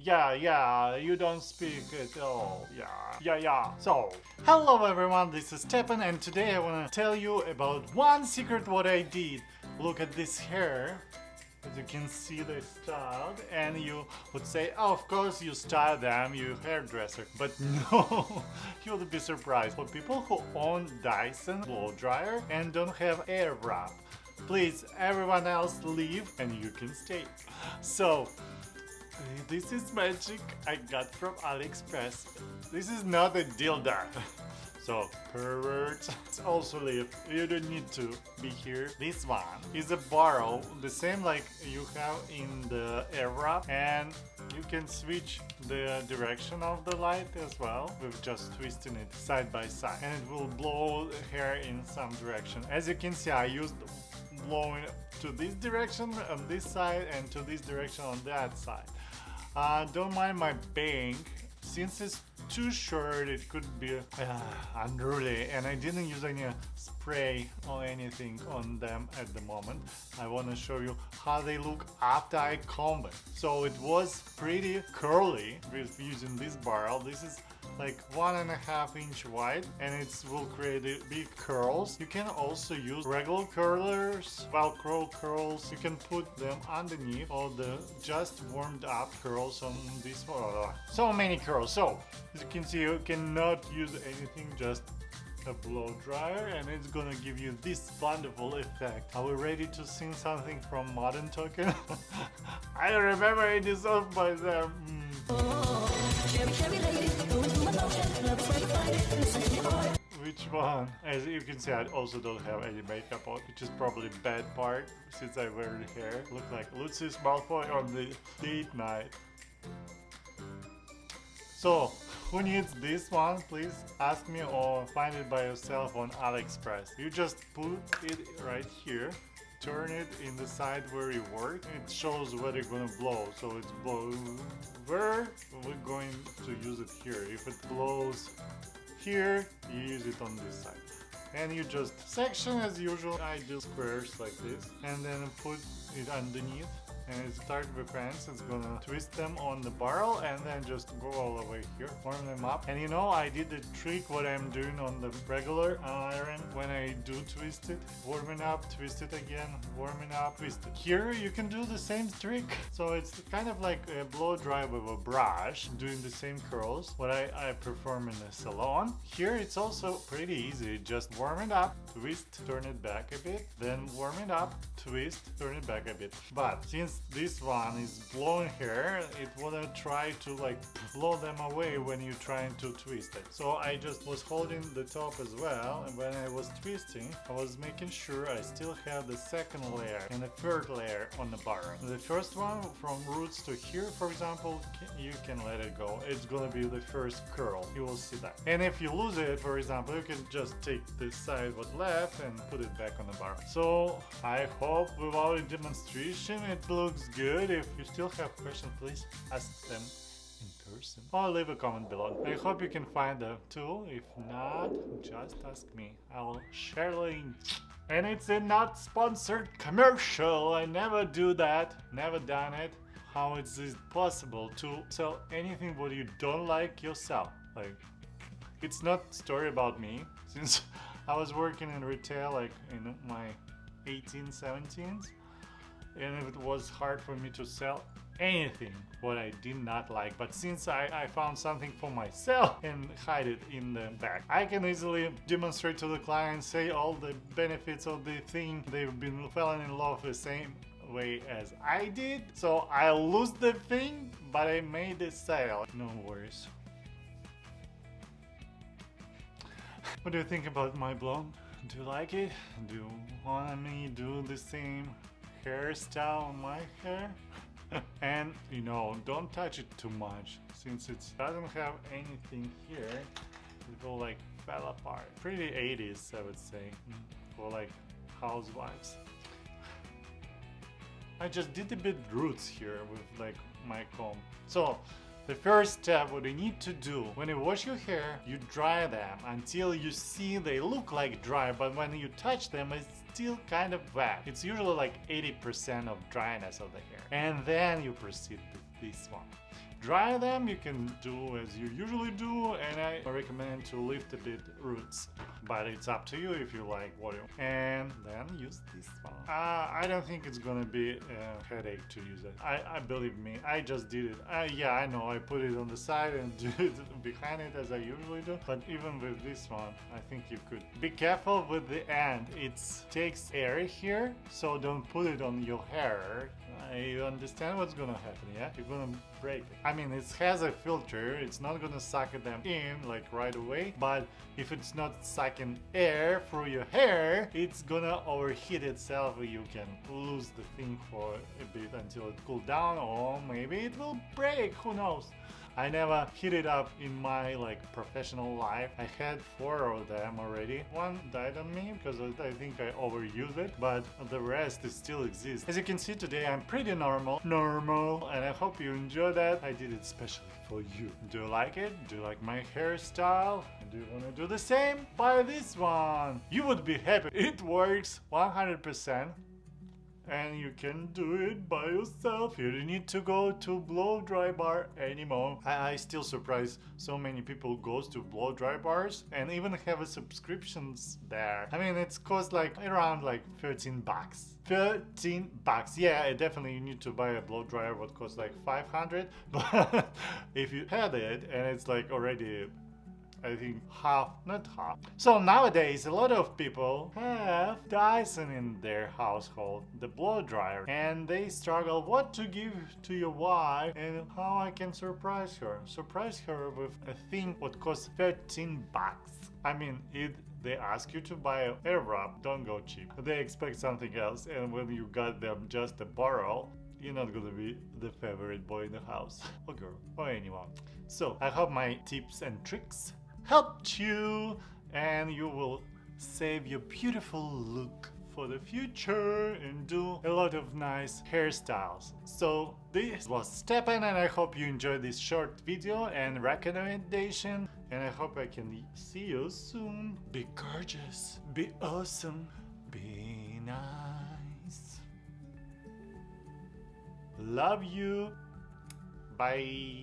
Yeah, you don't speak at all. Yeah. So, hello everyone, this is Stefan, and today I wanna tell you about one secret what I did. Look at this hair. As you can see, they styled, and you would say, oh, of course you style them, you hairdresser. But no, you would be surprised. For people who own Dyson blow dryer and don't have air wrap, please, everyone else leave and you can stay. So, this is magic I got from AliExpress. This is not a dildo. So, perverts also leave. You don't need to be here. This one is a barrel, the same like you have in the air wrap, and you can switch the direction of the light as well with just twisting it side by side, and it will blow hair in some direction. As you can see, I used blowing to this direction on this side and to this direction on that side. Don't mind my bang, since it's too short it could be unruly, and I didn't use any spray or anything on them at the moment. I want to show you how they look after I comb it. So it was pretty curly with using this barrel. This is like 1.5 inch wide, and it will create big curls. You can also use regular curlers, Velcro curls. You can put them underneath all the just warmed up curls on this one. So many curls. So as you can see, you cannot use anything, just a blow dryer, and it's gonna give you this wonderful effect. Are we ready to sing something from Modern Talking? I don't remember it is off by them. Which one? As you can see, I also don't have any makeup on, which is probably bad part since I wear hair. Look like Lucy's Malfoy on the date night. So, who needs this one? Please ask me or find it by yourself on AliExpress. You just put it right here, turn it in the side where you work. It shows where you're gonna blow. So it's blow where we're going to use it here. If it blows here, you use it on this side. And you just section as usual. I do squares like this, and then put it underneath. And it starts with ends. It's gonna twist them on the barrel and then just go all the way here, warm them up. And you know, I did the trick what I'm doing on the regular iron when I do twist it, warming up, twist it again, warming up, twist it. Here you can do the same trick. So it's kind of like a blow dry with a brush, doing the same curls what I perform in the salon. Here it's also pretty easy. Just warm it up, twist, turn it back a bit, then warm it up, twist, turn it back a bit. But since this one is blowing hair, it wanna try to like blow them away when you're trying to twist it. So I just was holding the top as well, and when I was twisting, I was making sure I still have the second layer and the third layer on the barrel. The first one from roots to here, for example, you can let it go. It's gonna be the first curl. You will see that. And if you lose it, for example, you can just take this side what's left and put it back on the barrel. So I hope without a demonstration it looks good. If you still have questions, please ask them in person or leave a comment below. I hope you can find the tool. If not, just ask me. I'll share the link. And it's a not sponsored commercial. I never do that. Never done it. How is it possible to sell anything what you don't like yourself? Like, it's not story about me, since I was working in retail like in my 18s, 17s. And it was hard for me to sell anything what I did not like. But since I found something for myself and hide it in the back, I can easily demonstrate to the client, say all the benefits of the thing. They've been falling in love the same way as I did. So I lose the thing, but I made the sale. No worries. What do you think about my blonde? Do you like it? Do you want me to do the same hairstyle on my hair? And you know, don't touch it too much, since it doesn't have anything here. It will like fall apart. Pretty 80s, I would say, for like housewives. I just did a bit roots here with like my comb. So the first step, what you need to do when you wash your hair, you dry them until you see they look like dry, but when you touch them, it's still kind of wet. It's usually like 80% of dryness of the hair. And then you proceed with this one. dry them, you can do as you usually do, and I recommend to lift a bit roots, but it's up to you if you like volume. And then use this one. I don't think it's gonna be a headache to use it. I believe me, I just did it. Yeah, I know I put it on the side and do it behind it as I usually do, but even with this one, I think you could. Be careful with the end. It takes air here, so don't put it on your hair. You understand what's gonna happen, yeah? You're gonna break it. I mean, it has a filter, it's not gonna suck them in like right away, but if it's not sucking air through your hair, it's gonna overheat itself. You can lose the thing for a bit until it cools down, or maybe it will break, who knows. I never heat it up in my professional life. I had 4 of them already. One died on me because I think I overused it, but the rest still exists. As you can see today, I'm pretty normal, and I hope you enjoy that. I did it specially for you. Do you like it? Do you like my hairstyle? Do you want to do the same? Buy this one. You would be happy. It works 100%. And you can do it by yourself. You don't need to go to blow dry bar anymore. I still surprise so many people goes to blow dry bars and even have a subscriptions there. I mean, it's cost around $13. $13. Yeah, definitely you need to buy a blow dryer what costs $500. But if you had it and it's already, I think not half. So nowadays a lot of people have Dyson in their household, the blow dryer, and they struggle what to give to your wife and how I can surprise her. Surprise her with a thing what costs $13. I mean, they ask you to buy an air wrap, don't go cheap. They expect something else, and when you got them just a barrel, you're not gonna be the favorite boy in the house, or girl, or anyone. So I hope my tips and tricks helped you, and you will save your beautiful look for the future and do a lot of nice hairstyles. So this was Stepan, and I hope you enjoyed this short video and recommendation, and I hope I can see you soon. Be gorgeous, be awesome, be nice. Love you. Bye.